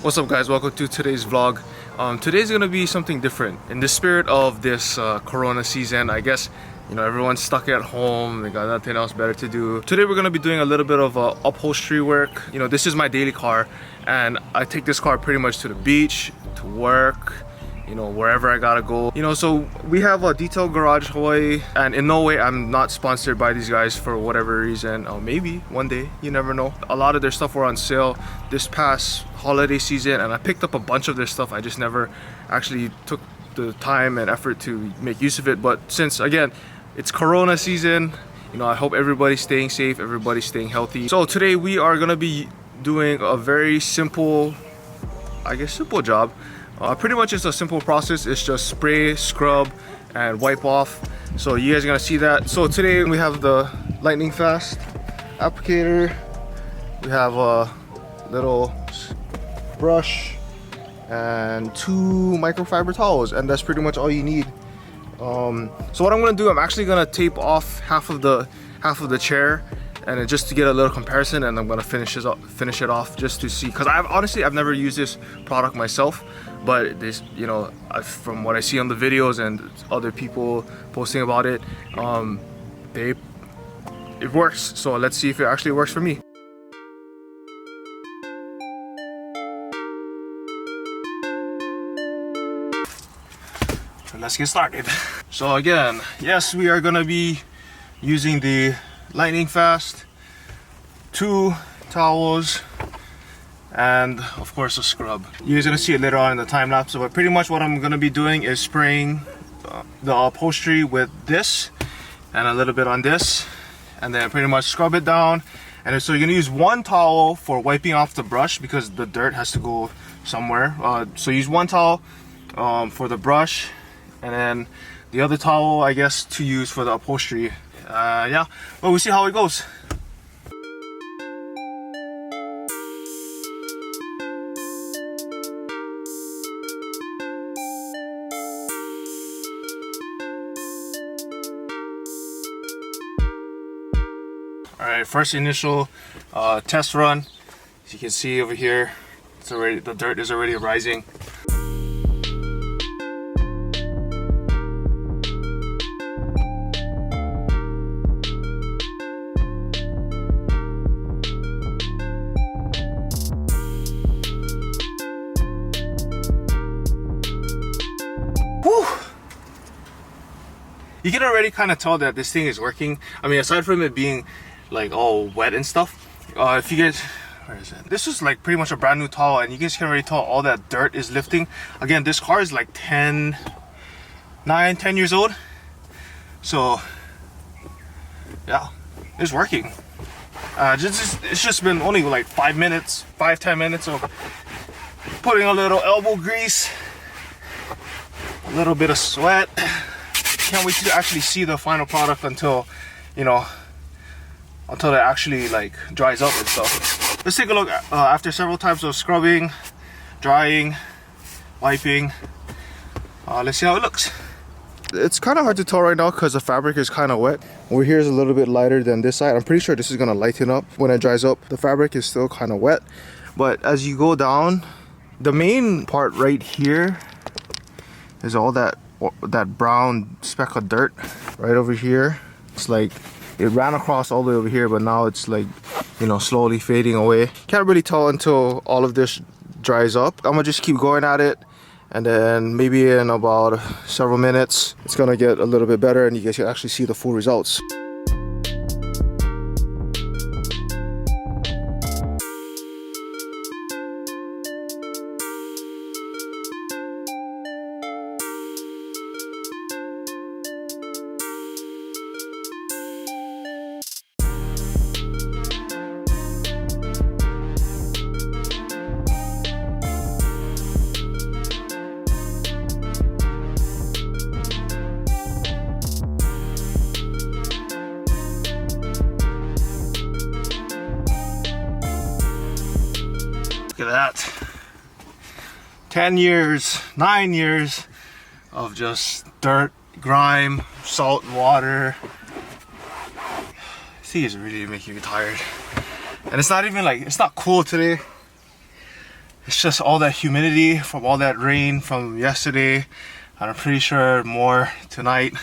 What's up guys, welcome to today's vlog. Today's gonna be something different. In the spirit of this Corona season, I guess, you know, everyone's stuck at home, they got nothing else better to do. Today we're gonna be doing a little bit of upholstery work. You know, this is my daily car and I take this car pretty much to the beach, to work, you know, wherever I gotta go. You know, so we have a Detail Garage Hawaii, and in no way I'm not sponsored by these guys for whatever reason. Maybe one day, you never know. A lot of their stuff were on sale this past holiday season and I picked up a bunch of their stuff. I just never actually took the time and effort to make use of it. But since, again, it's Corona season, you know, I hope everybody's staying safe, everybody's staying healthy. So today we are gonna be doing a very simple, I guess, simple job. Pretty much it's a simple process. It's just spray, scrub, and wipe off. So you guys are gonna see that. So today we have the lightning fast applicator. We have a little brush and 2 microfiber towels, and that's pretty much all you need. So what I'm gonna do, I'm actually gonna tape off half of the chair, and just to get a little comparison, and I'm gonna finish it off just to see, because I've never used this product myself, but this, you know, from what I see on the videos and other people posting about it, it works. So let's see if it actually works for me. So let's get started. So again, yes, we are gonna be using the lightning fast, 2 towels, and of course a scrub. You're gonna see it later on in the time lapse, but pretty much what I'm gonna be doing is spraying the upholstery with this and a little bit on this, and then pretty much scrub it down. And so you're gonna use 1 towel for wiping off the brush because the dirt has to go somewhere. So use 1 towel for the brush, and then the other towel, I guess, to use for the upholstery. Yeah, but we'll see how it goes. Alright, first initial test run. As you can see over here, the dirt is already rising. You can already kind of tell that this thing is working. I mean, aside from it being like all wet and stuff, if you guys, where is it? This is like pretty much a brand new towel, and you guys can already tell all that dirt is lifting. Again, this car is like 10 years old. So yeah, it's working. It's just been only like 5-10 minutes of putting a little elbow grease, a little bit of sweat. Can't wait to actually see the final product until, you know, until it actually like dries up and stuff. Let's take a look after several times of scrubbing, drying, wiping. Let's see how it looks. It's kind of hard to tell right now because the fabric is kind of wet. Over here is a little bit lighter than this side. I'm pretty sure this is gonna lighten up when it dries up. The fabric is still kind of wet, but as you go down, the main part right here is all that brown speck of dirt right over here. It's like it ran across all the way over here, but now it's like, you know, slowly fading away. Can't really tell until all of this dries up. I'm gonna just keep going at it, and then maybe in about several minutes it's gonna get a little bit better and you guys can actually see the full results. Look at that. 10 years, 9 years of just dirt, grime, salt, water. This is really making me tired. And it's not even like, it's not cool today. It's just all that humidity from all that rain from yesterday, and I'm pretty sure more tonight.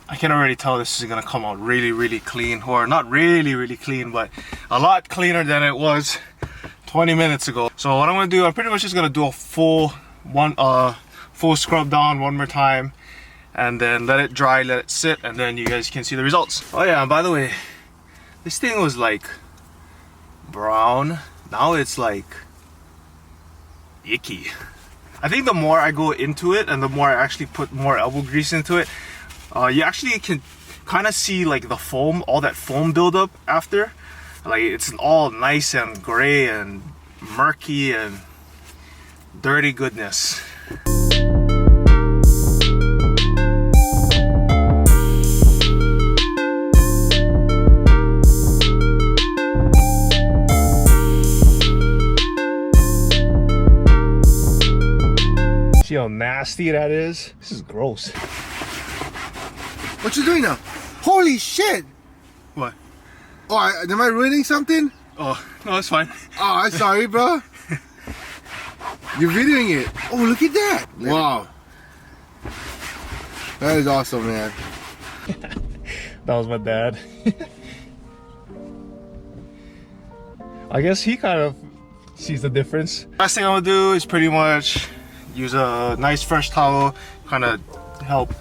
I can already tell this is gonna come out really clean, or not really clean, but a lot cleaner than it was 20 minutes ago. So what I'm gonna do, I'm pretty much just gonna do a full scrub down one more time, and then let it dry, let it sit, and then you guys can see the results. Oh yeah, and by the way, this thing was like brown. Now it's like icky. I think the more I go into it and the more I actually put more elbow grease into it, you actually can kind of see like the foam, all that foam buildup after. Like it's all nice and gray and murky and dirty goodness. See how nasty that is? This is gross. What you doing now? Holy shit! What? Oh, am I ruining something? Oh, no, it's fine. Oh, I'm sorry, bro. You're videoing it. Oh, look at that. Wow. That is awesome, man. That was my dad. I guess he kind of sees the difference. Last thing I'm gonna do is pretty much use a nice fresh towel, kind of help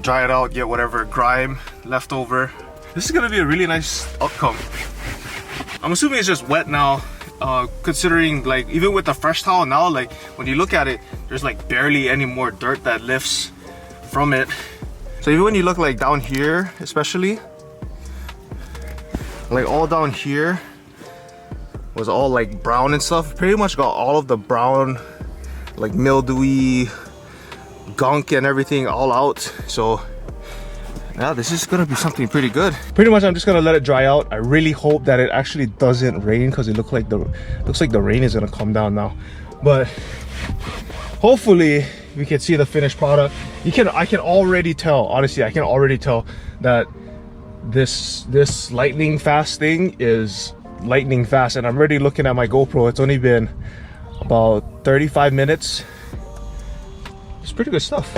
dry it out, get whatever grime left over. This is gonna be a really nice outcome. I'm assuming it's just wet now, considering like even with the fresh towel now, like when you look at it, there's like barely any more dirt that lifts from it. So even when you look like down here, especially, like all down here was all like brown and stuff. Pretty much got all of the brown, like mildewy gunk and everything all out. So yeah, this is gonna be something pretty good. Pretty much I'm just gonna let it dry out. I really hope that it actually doesn't rain, because it looks like the rain is gonna come down now. But hopefully we can see the finished product. I can already tell, honestly, I can already tell that this lightning fast thing is lightning fast. And I'm already looking at my GoPro. It's only been about 35 minutes. It's pretty good stuff.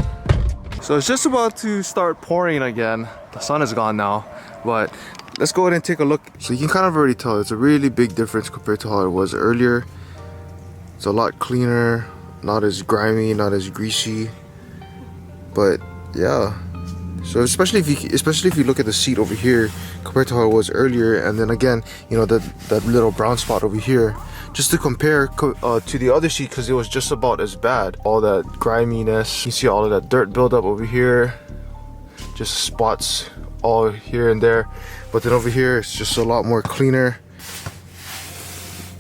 So it's just about to start pouring again. The sun is gone now, but let's go ahead and take a look. So you can kind of already tell it's a really big difference compared to how it was earlier. It's a lot cleaner, not as grimy, not as greasy. But yeah, so especially if you look at the seat over here compared to how it was earlier, and then again, you know, that little brown spot over here, just to compare to the other seat, because it was just about as bad. All that griminess, you see all of that dirt buildup over here, just spots all here and there. But then over here, it's just a lot more cleaner,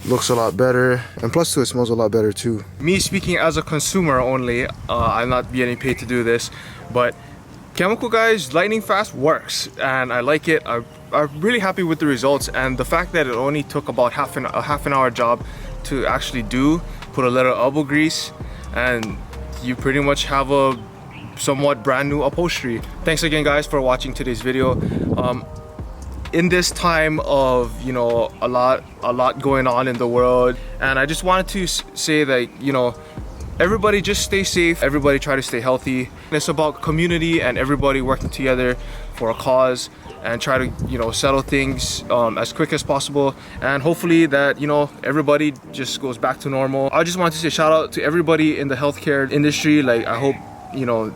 looks a lot better, and plus too, it smells a lot better too. Me speaking as a consumer only, I'm not getting paid to do this, but Chemical Guys lightning fast works, and I like it. I'm really happy with the results, and the fact that it only took about a half an hour job to actually do. Put a little elbow grease, and you pretty much have a somewhat brand new upholstery. Thanks again, guys, for watching today's video. In this time of, you know, a lot going on in the world, and I just wanted to say that, you know, everybody just stay safe, everybody try to stay healthy. It's about community and everybody working together for a cause, and try to, you know, settle things as quick as possible, and hopefully that, you know, everybody just goes back to normal. I just wanted to say shout out to everybody in the healthcare industry. Like, I hope, you know,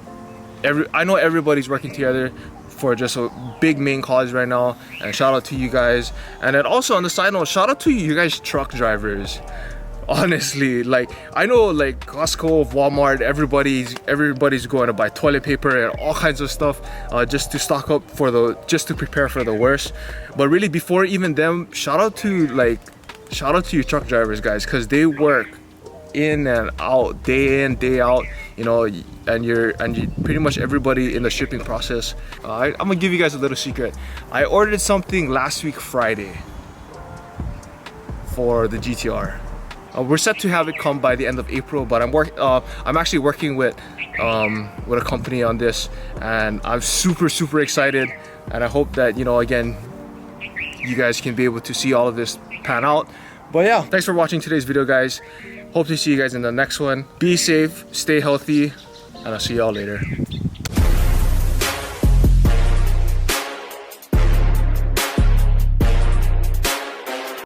I know everybody's working together for just a big main cause right now, and shout out to you guys. And then also on the side note, shout out to you guys truck drivers. Honestly, like, I know like Costco, Walmart, everybody's going to buy toilet paper and all kinds of stuff just to stock up just to prepare for the worst. But really, before even them, shout out to you truck drivers, guys, because they work in and out, day in, day out, you know, and you pretty much everybody in the shipping process. I'm gonna give you guys a little secret. I ordered something last week Friday for the GTR. We're set to have it come by the end of April, but I'm actually working with a company on this, and I'm super excited, and I hope that, you know, again, you guys can be able to see all of this pan out. But yeah, thanks for watching today's video, guys. Hope to see you guys in the next one. Be safe, stay healthy, and I'll see y'all later.